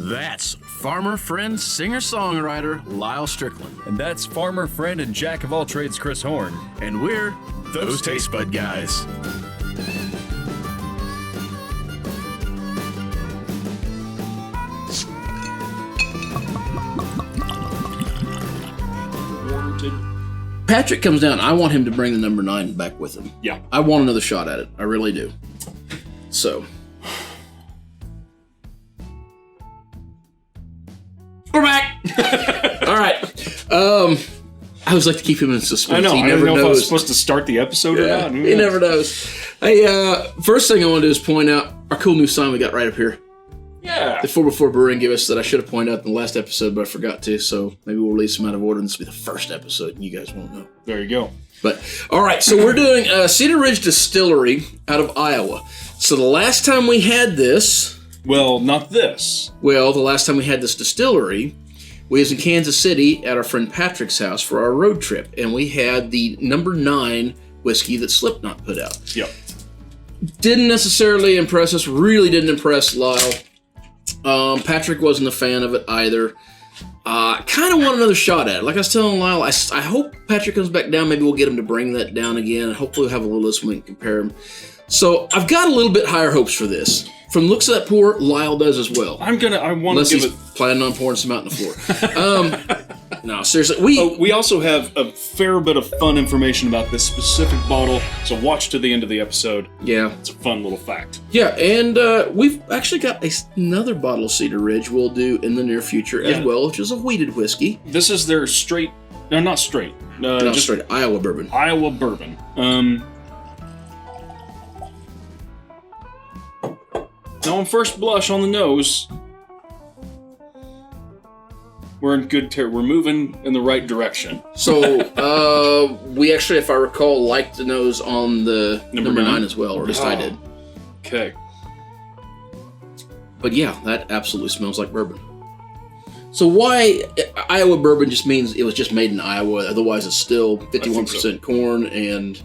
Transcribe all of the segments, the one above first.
That's farmer friend, singer-songwriter Lyal Strickland. And that's farmer friend and jack of all trades Chris Horn. And we're those Tastebudguys. Patrick comes down. I want him to bring the number 9 back with him. Yeah. I want another shot at it. I really do. So. We're back! All right. I always like to keep him in suspense. I know. He I never don't know knows. if I was supposed to start the episode or not. He never knows. Hey, first thing I want to do is point out our cool new sign we got right up here. Yeah. The 4x4 Brewing gave us that I should have pointed out in the last episode, but I forgot to, so maybe we'll release them out of order and this will be the first episode, and you guys won't know. There you go. But, all right, so we're doing Cedar Ridge Distillery out of Iowa. So the last time we had this... Well, not this. Well, the last time we had this distillery, we was in Kansas City at our friend Patrick's house for our road trip, and we had the number 9 whiskey that Slipknot put out. Yep. Didn't necessarily impress us, really didn't impress Lyal. Patrick wasn't a fan of it either. Kind of want another shot at it. Like I was telling Lyal, I hope Patrick comes back down. Maybe we'll get him to bring that down again. Hopefully we'll have a little list when we can compare them. So I've got a little bit higher hopes for this. From the looks of that pour, Lyal does as well. I want to give Unless he's planning on pouring some out on the floor. No, seriously. We also have a fair bit of fun information about this specific bottle, so watch to the end of the episode. Yeah. It's a fun little fact. Yeah, and we've actually got another bottle of Cedar Ridge we'll do in the near future as well, which is a wheated whiskey. This is their straight... No, not straight. Just straight Iowa Bourbon. Iowa Bourbon. Now, on first blush on the nose, we're in good we're moving in the right direction. So, we actually, if I recall, liked the nose on the number 9 as well, or at least I did. Okay. But yeah, that absolutely smells like bourbon. So why Iowa Bourbon just means it was just made in Iowa, otherwise it's still 51% corn and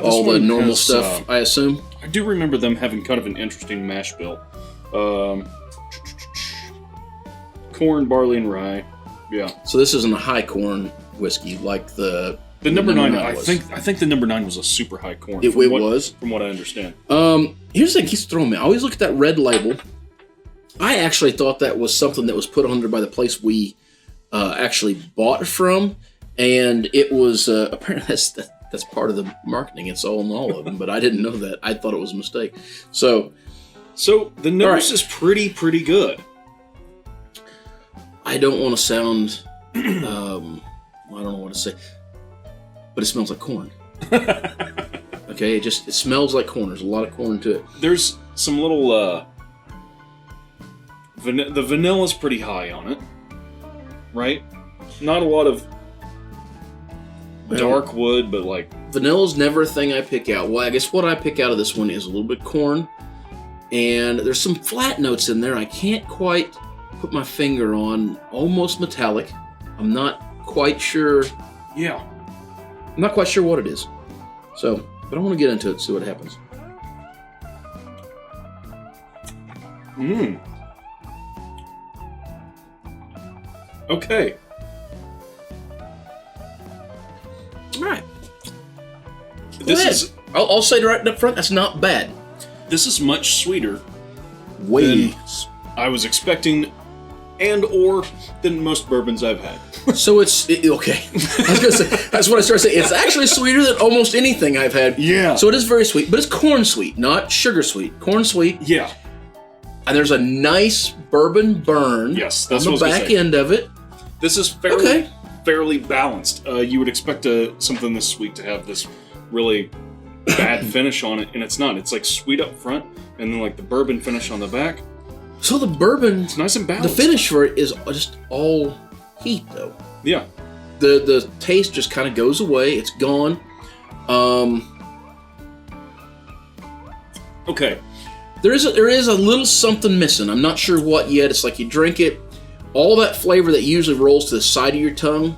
all the normal stuff, I assume? I do remember them having kind of an interesting mash bill. Corn, barley, and rye. Yeah. So this isn't a high corn whiskey like the number 9 I think the number 9 was a super high corn. It was? From what I understand. Here's the thing that keeps throwing me. I always look at that red label. I actually thought that was something that was put under by the place we actually bought from, and it was apparently that's part of the marketing. It's all in all of them, but I didn't know that. I thought it was a mistake. So the nose is pretty good. I don't want to sound, I don't know what to say, but it smells like corn. Okay, it smells like corn. There's a lot of corn to it. There's some little, the vanilla's pretty high on it, right? Not a lot of dark wood, but like... Vanilla's never a thing I pick out. Well, I guess what I pick out of this one is a little bit corn, and there's some flat notes in there I can't quite put my finger on. Almost metallic. I'm not quite sure. Yeah. I'm not quite sure what it is. So, but I want to get into it and see what happens. Okay. All right. I'll say right up front, that's not bad. This is much sweeter than I was expecting, and/or than most bourbons I've had. So okay. I was gonna say, that's what I started saying. It's actually sweeter than almost anything I've had. Yeah. So it is very sweet, but it's corn sweet, not sugar sweet. Corn sweet. Yeah. And there's a nice bourbon burn. Yes, that's on the back end of it. This is fairly balanced. You would expect something this sweet to have this really bad finish on it, and it's not. It's like sweet up front, and then like the bourbon finish on the back. So the bourbon, it's nice and balanced. The finish for it is just all heat, though. Yeah. The taste just kind of goes away. It's gone. Okay. There is a little something missing. I'm not sure what yet. It's like you drink it, all that flavor that usually rolls to the side of your tongue,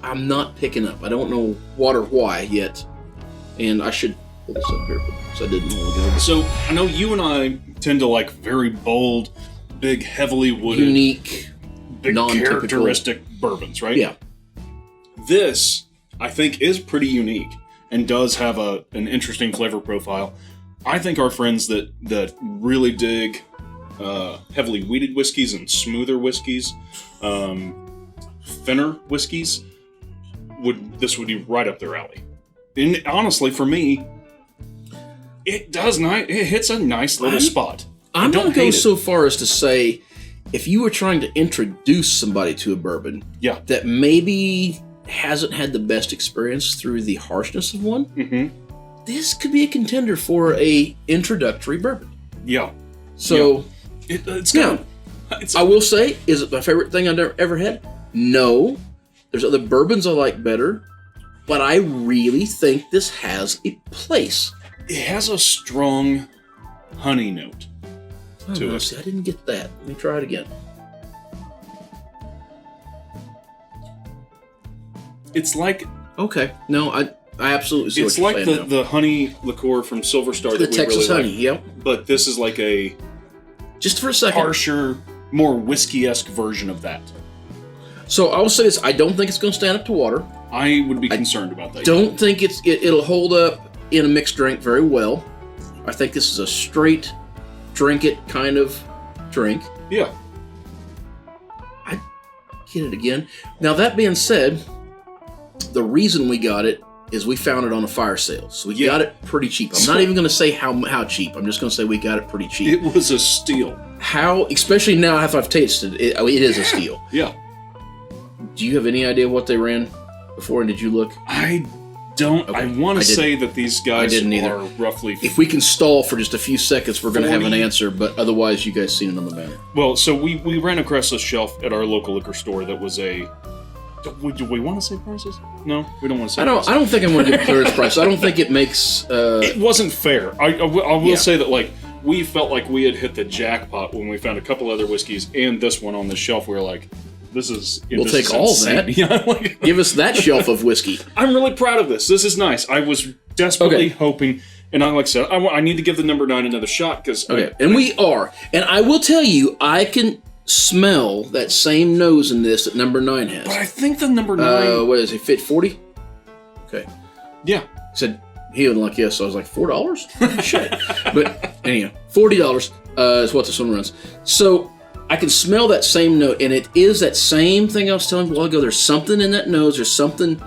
I'm not picking up. I don't know what or why yet. And I should pull this up here, so I didn't want to go. So I know you and I tend to like very bold, big, heavily wooded, unique, big non-typical characteristic bourbons, right? Yeah. This, I think, is pretty unique and does have an interesting flavor profile. I think our friends that really dig heavily wheated whiskeys and smoother whiskeys, thinner whiskeys, this would be right up their alley. And honestly, for me, it hits a nice little spot. I'm going to go so far as to say, if you were trying to introduce somebody to a bourbon that maybe hasn't had the best experience through the harshness of one, this could be a contender for a introductory bourbon. Yeah. So, it's good. I will say, is it my favorite thing I've ever had? No. There's other bourbons I like better, but I really think this has a place. It has a strong honey note to it. See, I didn't get that. Let me try it again. It's like... Okay. No, I absolutely see what you're saying. It's like the honey liqueur from Silver Star the that we Texas really honey, like. yep. But this is like a... Just for a second. Harsher, more whiskey-esque version of that. So I will say this, I don't think it's going to stand up to water. I would be concerned about that. Don't think it'll hold up in a mixed drink very well. I think this is a straight drink it kind of drink. Yeah. I get it again. Now that being said, the reason we got it is we found it on a fire sale. So we got it pretty cheap. I'm not even going to say how cheap. I'm just going to say we got it pretty cheap. It was a steal. Especially now after I've tasted it, it is a steal. Yeah. Do you have any idea what they ran before, and did you look? I don't. Okay. I want to say that these guys are roughly... If we can stall for just a few seconds, we're going to have an answer, but otherwise you guys seen it on the banner. Well, so we ran across a shelf at our local liquor store that was a... Do we want to say prices? No, we don't want to say prices. I don't think I want to give clearance prices. I don't think it makes... It wasn't fair. I will say that, like, we felt like we had hit the jackpot when we found a couple other whiskeys and this one on the shelf. We were like... We'll take all that. Yeah, like, give us that shelf of whiskey. I'm really proud of this. This is nice. I was desperately hoping, and like I said, I need to give the number 9 another shot because. Okay, and we are, and I will tell you, I can smell that same nose in this that number 9 has. But I think the number 9. What is it? Fit 40? Okay. Yeah. He said he wasn't like yes, so I was like $4. Shit. But anyhow, $40 is what this one runs. So. I can smell that same note, and it is that same thing I was telling you a while ago. There's something in that nose. There's something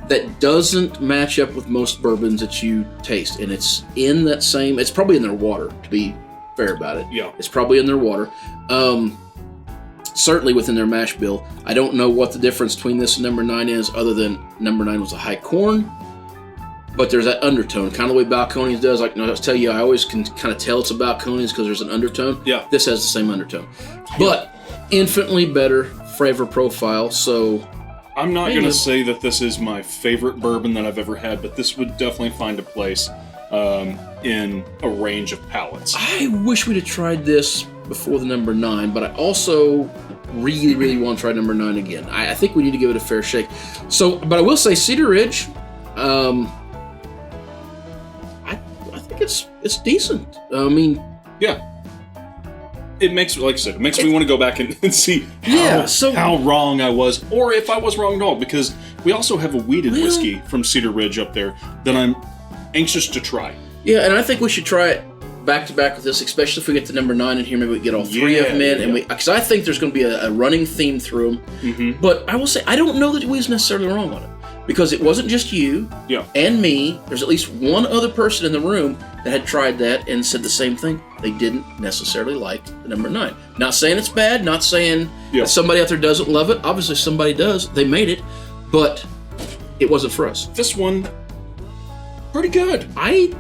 that doesn't match up with most bourbons that you taste, and it's in that same... It's probably in their water, to be fair about it. Yeah. It's probably in their water. Certainly within their mash bill. I don't know what the difference between this and number 9 is, other than number 9 was a high corn. But there's that undertone, kind of the way Balcones does. Like, I tell you, I always can kind of tell it's a Balcones because there's an undertone. Yeah. This has the same undertone. But infinitely better flavor profile, so... I'm not going to say that this is my favorite bourbon that I've ever had, but this would definitely find a place in a range of palates. I wish we'd have tried this before the number 9, but I also really, really want to try number 9 again. I think we need to give it a fair shake. So, but I will say Cedar Ridge... I think it's decent. I mean, yeah. It makes, like I said, it makes me want to go back and see how wrong I was, or if I was wrong at all. Because we also have a wheated whiskey from Cedar Ridge up there that I'm anxious to try. Yeah, and I think we should try it back to back with this, especially if we get the number 9 in here. Maybe we get all 3 of them in, and because I think there's going to be a running theme through them. Mm-hmm. But I will say, I don't know that we was necessarily wrong on it. Because it wasn't just you and me. There's at least one other person in the room that had tried that and said the same thing. They didn't necessarily like the number 9. Not saying it's bad. Not saying that somebody out there doesn't love it. Obviously, somebody does. They made it. But it wasn't for us. This one, pretty good. Right?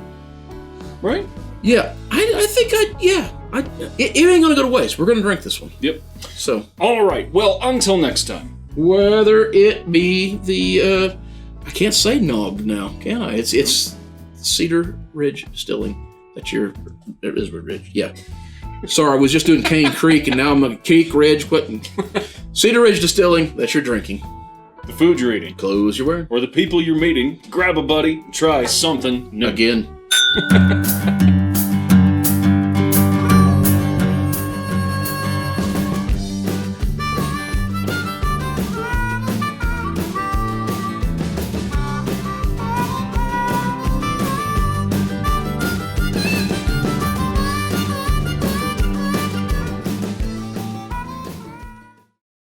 Yeah. I think it ain't going to go to waste. We're going to drink this one. Yep. So. All right. Well, until next time. Whether it be the, I can't say Nog now, can I? It's Cedar Ridge Distilling. It is Ridge, yeah. Sorry, I was just doing Cane Creek, and now I'm a Creek Ridge, but Cedar Ridge Distilling, that's your drinking. The food you're eating. Clothes you're wearing. Or the people you're meeting. Grab a buddy, try something new. Again.